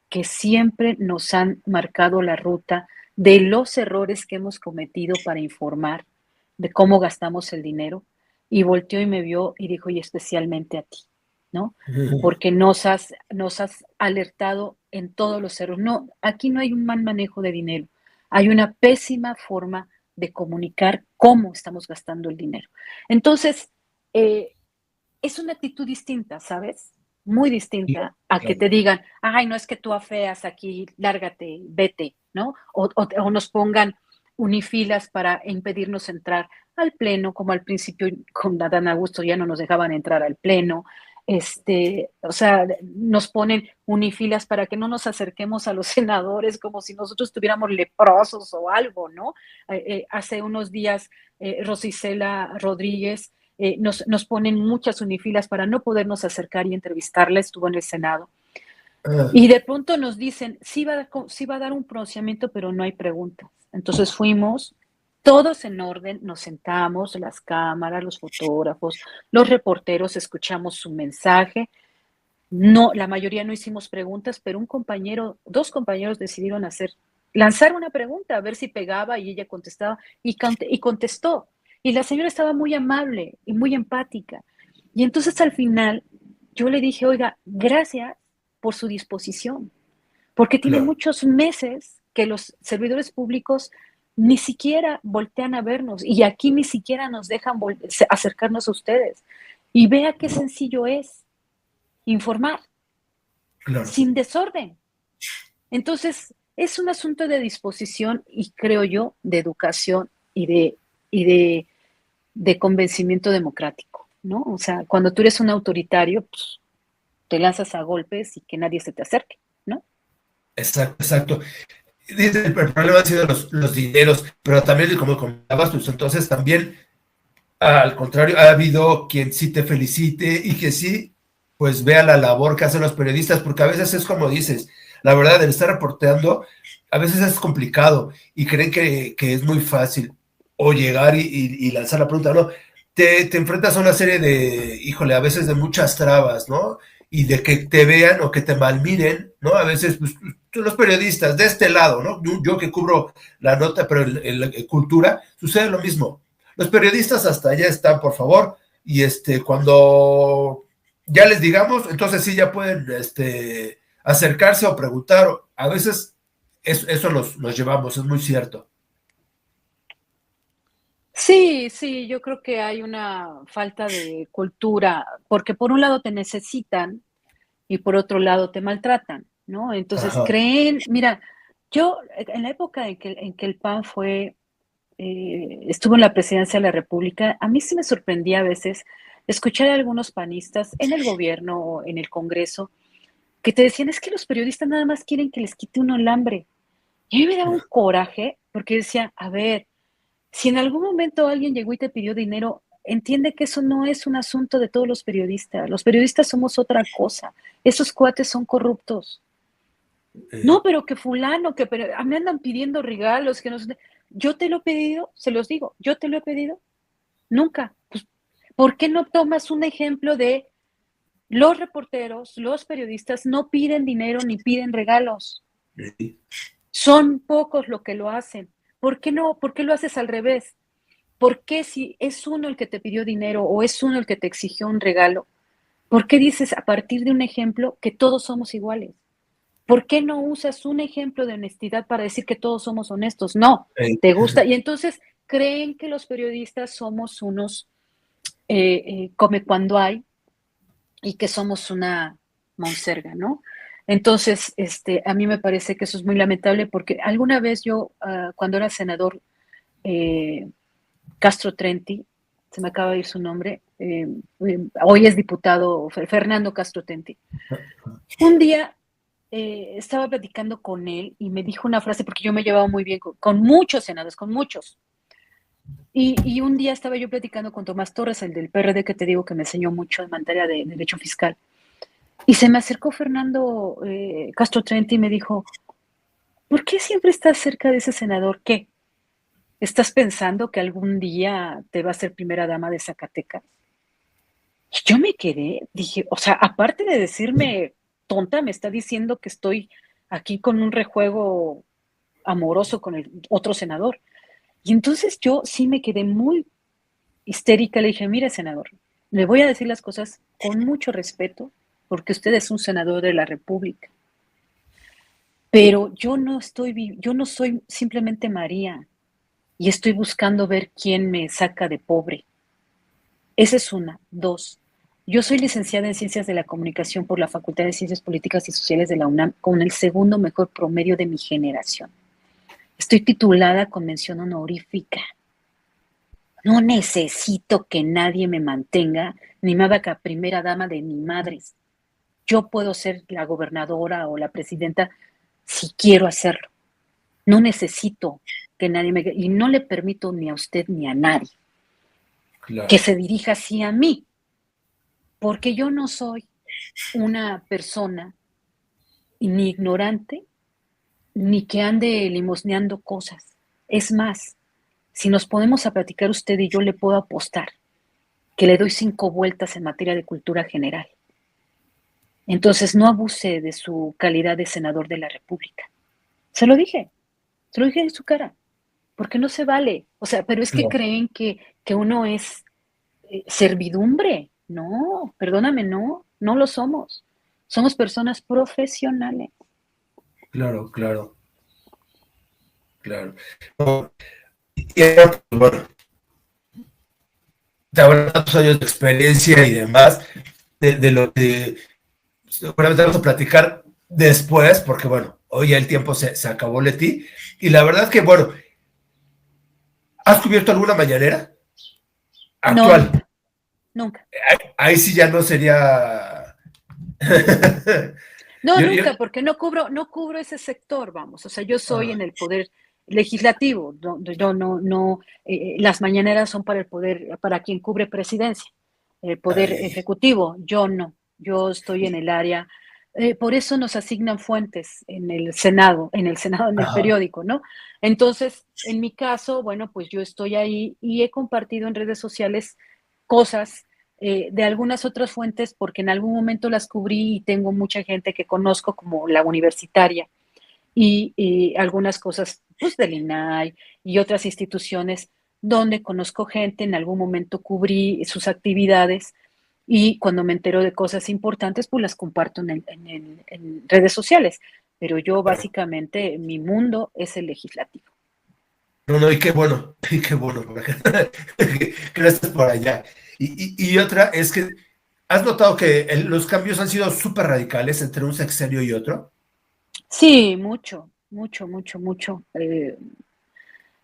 que siempre nos han marcado la ruta de los errores que hemos cometido para informar de cómo gastamos el dinero. Y volteó y me vio y dijo, y especialmente a ti, ¿no? Porque nos has alertado en todos los errores. No, aquí no hay un mal manejo de dinero, hay una pésima forma de comunicar cómo estamos gastando el dinero. Entonces, es una actitud distinta, ¿sabes? muy Sí, distinta a que claro. te digan, ay, no es que tú afeas aquí, lárgate, vete, ¿no? O nos pongan unifilas para impedirnos entrar al pleno, como al principio con Adán Augusto ya no nos dejaban entrar al pleno. O sea, nos ponen unifilas para que no nos acerquemos a los senadores como si nosotros estuviéramos leprosos o algo, ¿no? Hace unos días, Rosicela Rodríguez nos ponen muchas unifilas para no podernos acercar y entrevistarla, estuvo en el Senado. Ah, Y de pronto nos dicen, sí va a dar un pronunciamiento, pero no hay preguntas. Entonces fuimos, todos en orden, nos sentamos, las cámaras, los fotógrafos, los reporteros, escuchamos su mensaje. No, la mayoría no hicimos preguntas, pero dos compañeros decidieron lanzar una pregunta, a ver si pegaba y ella contestaba y contestó. Y la señora estaba muy amable y muy empática. Y entonces al final yo le dije, oiga, gracias por su disposición, porque tiene claro. muchos meses que los servidores públicos ni siquiera voltean a vernos y aquí ni siquiera nos dejan acercarnos a ustedes. Y vea qué sencillo es informar Claro. sin desorden. Entonces, es un asunto de disposición y creo yo de educación y de convencimiento democrático, ¿no? O sea, cuando tú eres un autoritario, pues, te lanzas a golpes y que nadie se te acerque, ¿no? Exacto, exacto. Dice, el problema han sido los dineros, pero también, como comentabas, pues entonces también, al contrario, ha habido quien sí te felicite y que sí, pues vea la labor que hacen los periodistas, porque a veces es como dices, la verdad, el estar reporteando, a veces es complicado y creen que es muy fácil o llegar y lanzar la pregunta, no, te enfrentas a una serie de, híjole, a veces de muchas trabas, ¿no? Y de que te vean o que te malmiren, ¿no? A veces, pues, los periodistas de este lado, ¿no? Yo que cubro la nota, pero en cultura, sucede lo mismo. Los periodistas hasta allá están, por favor, y cuando ya les digamos, entonces sí ya pueden acercarse o preguntar. A veces eso nos llevamos, es muy cierto. Sí, sí, yo creo que hay una falta de cultura, porque por un lado te necesitan y por otro lado te maltratan, ¿no? Entonces Ajá. mira, yo en la época en que el PAN estuvo en la presidencia de la República, a mí sí me sorprendía a veces escuchar a algunos panistas en el gobierno o en el Congreso que te decían, es que los periodistas nada más quieren que les quite uno el hambre. Y a mí me daba un coraje porque decía, a ver, si en algún momento alguien llegó y te pidió dinero, entiende que eso no es un asunto de todos los periodistas. Los periodistas somos otra cosa. Esos cuates son corruptos. Eh, No, pero que fulano, me andan pidiendo regalos, que no sé. Yo te lo he pedido, se los digo, yo te lo he pedido, nunca. Pues, ¿por qué no tomas un ejemplo de los reporteros, los periodistas no piden dinero ni piden regalos? eh, Son pocos los que lo hacen. ¿Por qué no? ¿Por qué lo haces al revés? ¿Por qué si es uno el que te pidió dinero o es uno el que te exigió un regalo? ¿Por qué dices a partir de un ejemplo que todos somos iguales? ¿Por qué no usas un ejemplo de honestidad para decir que todos somos honestos? No, eh, te gusta. Y entonces creen que los periodistas somos unos come cuando hay y que somos una monserga, ¿no? Entonces, a mí me parece que eso es muy lamentable porque alguna vez yo, cuando era senador, eh, Castro Trenti, se me acaba de ir su nombre, hoy es diputado Fernando Castro Trenti. Un día estaba platicando con él y me dijo una frase, porque yo me llevaba muy bien con muchos senadores, con muchos. Y un día estaba yo platicando con Tomás Torres, el del PRD, que te digo que me enseñó mucho en materia de derecho fiscal. Y se me acercó Fernando Castro Trenti y me dijo, ¿por qué siempre estás cerca de ese senador? ¿Qué? ¿Estás pensando que algún día te va a ser primera dama de Zacatecas? Y yo me quedé, dije, o sea, aparte de decirme tonta, me está diciendo que estoy aquí con un rejuego amoroso con el otro senador. Y entonces yo sí me quedé muy histérica, le dije, mire, senador, le voy a decir las cosas con mucho respeto, porque usted es un senador de la República. Pero yo no soy simplemente María y estoy buscando ver quién me saca de pobre. Esa es una. Dos, Yo soy licenciada en Ciencias de la Comunicación por la Facultad de Ciencias Políticas y Sociales de la UNAM con el segundo mejor promedio de mi generación. Estoy titulada con mención honorífica. No necesito que nadie me mantenga ni me haga primera dama de mi madre. Yo puedo ser la gobernadora o la presidenta si quiero hacerlo. No necesito que nadie me... Y no le permito ni a usted ni a nadie que se dirija así a mí, porque yo no soy una persona ni ignorante ni que ande limosneando cosas. Es más, si nos ponemos a platicar usted y yo, le puedo apostar que le doy 5 vueltas en materia de cultura general. Entonces, no abuse de su calidad de senador de la República. Se lo dije en su cara, porque no se vale. O sea, pero es que creen que uno es servidumbre. No, perdóname, no lo somos. Somos personas profesionales. Claro, claro, claro. Y ahora, pues, bueno, te habrá tantos años de experiencia y demás, de lo que seguramente vamos a platicar después, porque bueno, hoy ya el tiempo se acabó, Leti, y la verdad que, bueno, ¿has cubierto alguna mañanera No, actual? nunca. Ahí sí ya no sería... No, yo, yo, nunca, porque no cubro ese sector, vamos. O sea, yo soy ah, en el poder legislativo. Yo no, las mañaneras son para el poder, para quien cubre presidencia, el poder ay, ejecutivo. Yo no, yo estoy en el área. Por eso nos asignan fuentes en el Senado, en el ajá, periódico, ¿no? Entonces, en mi caso, bueno, pues yo estoy ahí y he compartido en redes sociales cosas de algunas otras fuentes porque en algún momento las cubrí y tengo mucha gente que conozco como la universitaria y algunas cosas pues del INAI y otras instituciones donde conozco gente, en algún momento cubrí sus actividades y cuando me entero de cosas importantes pues las comparto en redes sociales, pero yo claro. básicamente mi mundo es el legislativo. No, no, y qué bueno, que no estés por allá. Y otra es que, ¿has notado que los cambios han sido súper radicales entre un sexenio y otro? Sí, mucho, mucho, mucho, mucho.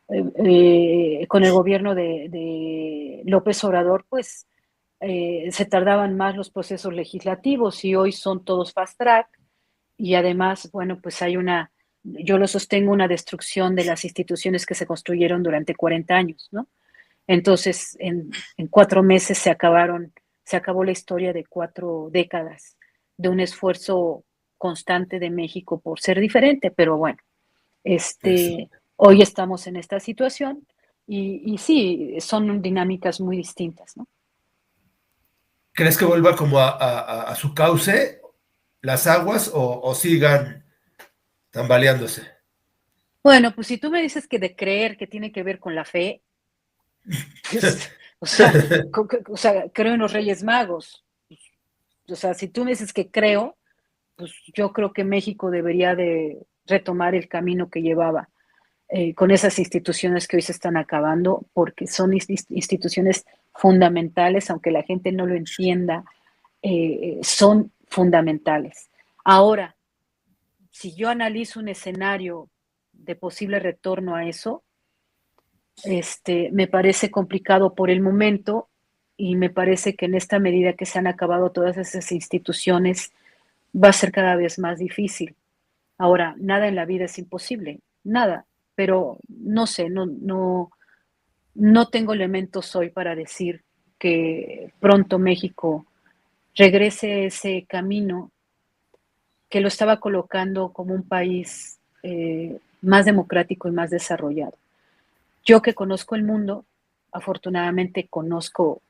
Con el gobierno de López Obrador, pues se tardaban más los procesos legislativos y hoy son todos fast track y además, bueno, pues yo lo sostengo, una destrucción de las instituciones que se construyeron durante 40 años, ¿no? Entonces, en 4 meses se acabó la historia de 4 décadas de un esfuerzo constante de México por ser diferente, pero bueno, Eso. hoy estamos en esta situación y sí, son dinámicas muy distintas, ¿no? ¿Crees que vuelva como a su cauce las aguas o sigan tambaleándose? Bueno, pues si tú me dices que de creer que tiene que ver con la fe, pues, o sea, creo en los Reyes Magos. O sea, si tú me dices que creo, pues yo creo que México debería de retomar el camino que llevaba con esas instituciones que hoy se están acabando, porque son instituciones fundamentales, aunque la gente no lo entienda, son fundamentales. Ahora, si yo analizo un escenario de posible retorno a eso, me parece complicado por el momento y me parece que en esta medida que se han acabado todas esas instituciones va a ser cada vez más difícil. Ahora, nada en la vida es imposible, nada, pero no sé, no tengo elementos hoy para decir que pronto México regrese a ese camino que lo estaba colocando como un país más democrático y más desarrollado. Yo que conozco el mundo, afortunadamente conozco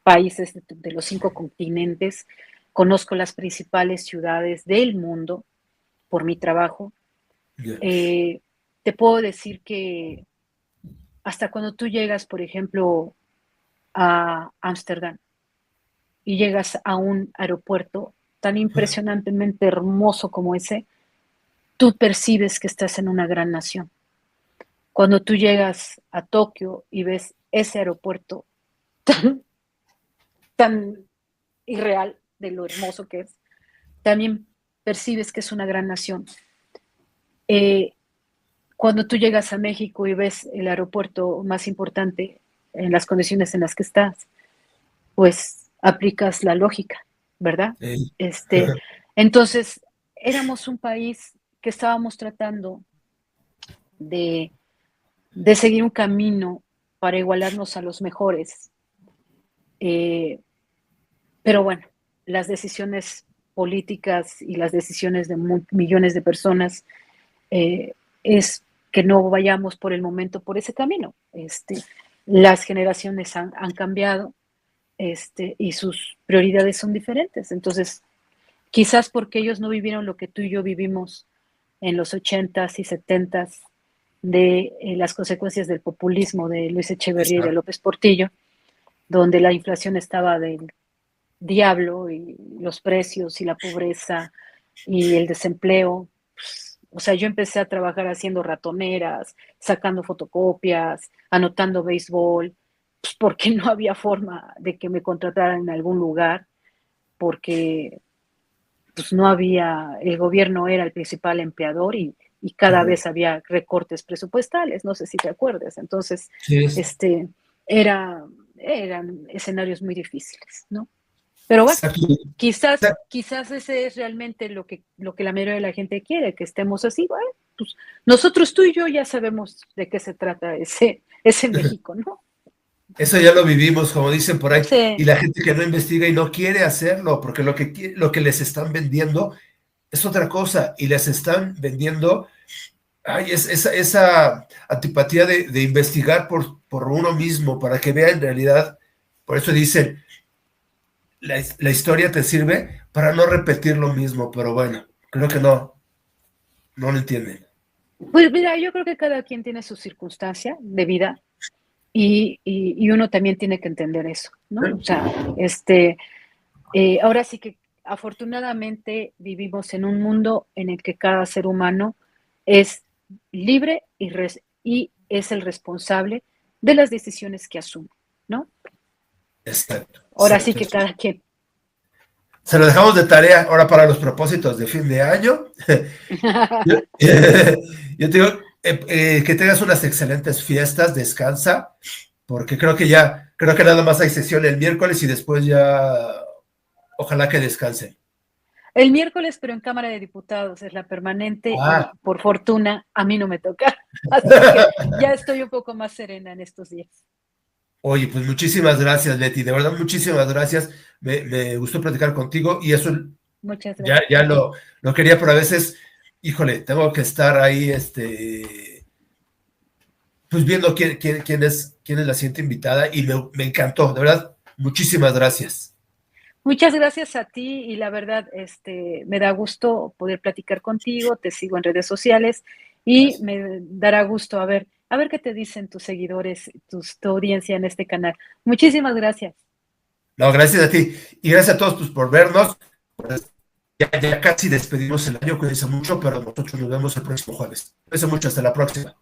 países de los 5 continentes, conozco las principales ciudades del mundo por mi trabajo. Yeah. Te puedo decir que hasta cuando tú llegas, por ejemplo, a Ámsterdam y llegas a un aeropuerto tan impresionantemente hermoso como ese, tú percibes que estás en una gran nación. Cuando tú llegas a Tokio y ves ese aeropuerto tan, tan irreal de lo hermoso que es, también percibes que es una gran nación. Cuando tú llegas a México y ves el aeropuerto más importante en las condiciones en las que estás, pues aplicas la lógica, ¿verdad? Sí. Entonces, éramos un país que estábamos tratando de, de seguir un camino para igualarnos a los mejores. Pero bueno, las decisiones políticas y las decisiones de millones de personas es que no vayamos por el momento por ese camino. Las generaciones han cambiado y sus prioridades son diferentes. Entonces, quizás porque ellos no vivieron lo que tú y yo vivimos en los 80s y 70s de las consecuencias del populismo de Luis Echeverría y de López Portillo, donde la inflación estaba del diablo y los precios y la pobreza y el desempleo. O sea, yo empecé a trabajar haciendo ratoneras, sacando fotocopias, anotando béisbol, pues porque no había forma de que me contrataran en algún lugar, porque pues no había, el gobierno era el principal empleador y cada vez había recortes presupuestales, no sé si te acuerdas. Entonces, Sí. eran escenarios muy difíciles, ¿no? Pero bueno, quizás ese es realmente lo que la mayoría de la gente quiere, que estemos así. Bueno, pues nosotros, tú y yo, ya sabemos de qué se trata ese México, ¿no? Eso ya lo vivimos, como dicen por ahí, Sí. y la gente que no investiga y no quiere hacerlo, porque lo que les están vendiendo es otra cosa, y les están vendiendo esa antipatía de investigar por uno mismo, para que vea en realidad. Por eso dicen, la historia te sirve para no repetir lo mismo, pero bueno, creo que no lo entienden. Pues mira, yo creo que cada quien tiene su circunstancia de vida y uno también tiene que entender eso, ¿no? O sea, ahora sí que afortunadamente vivimos en un mundo en el que cada ser humano es libre y es el responsable de las decisiones que asume, ¿no? Exacto. Ahora sí que cada quien. Se lo dejamos de tarea ahora para los propósitos de fin de año. Yo te digo, que tengas unas excelentes fiestas, descansa, porque creo que nada más hay sesión el miércoles y después ya, ojalá que descansen. El miércoles, pero en Cámara de Diputados es la permanente y por fortuna a mí no me toca. Así que ya estoy un poco más serena en estos días. Oye, pues muchísimas gracias, Leti, de verdad muchísimas gracias. Me gustó platicar contigo y eso Muchas gracias. ya lo quería, pero a veces, híjole, tengo que estar ahí, pues viendo quién es la siguiente invitada y me encantó, de verdad, muchísimas gracias. Muchas gracias a ti y la verdad, me da gusto poder platicar contigo, te sigo en redes sociales y Gracias. me dará gusto a ver qué te dicen tus seguidores, tu audiencia en este canal. Muchísimas gracias. No, gracias a ti y gracias a todos pues, por vernos. Pues, ya casi despedimos el año, cuídense mucho, pero nosotros nos vemos el próximo jueves. Cuídense mucho, hasta la próxima.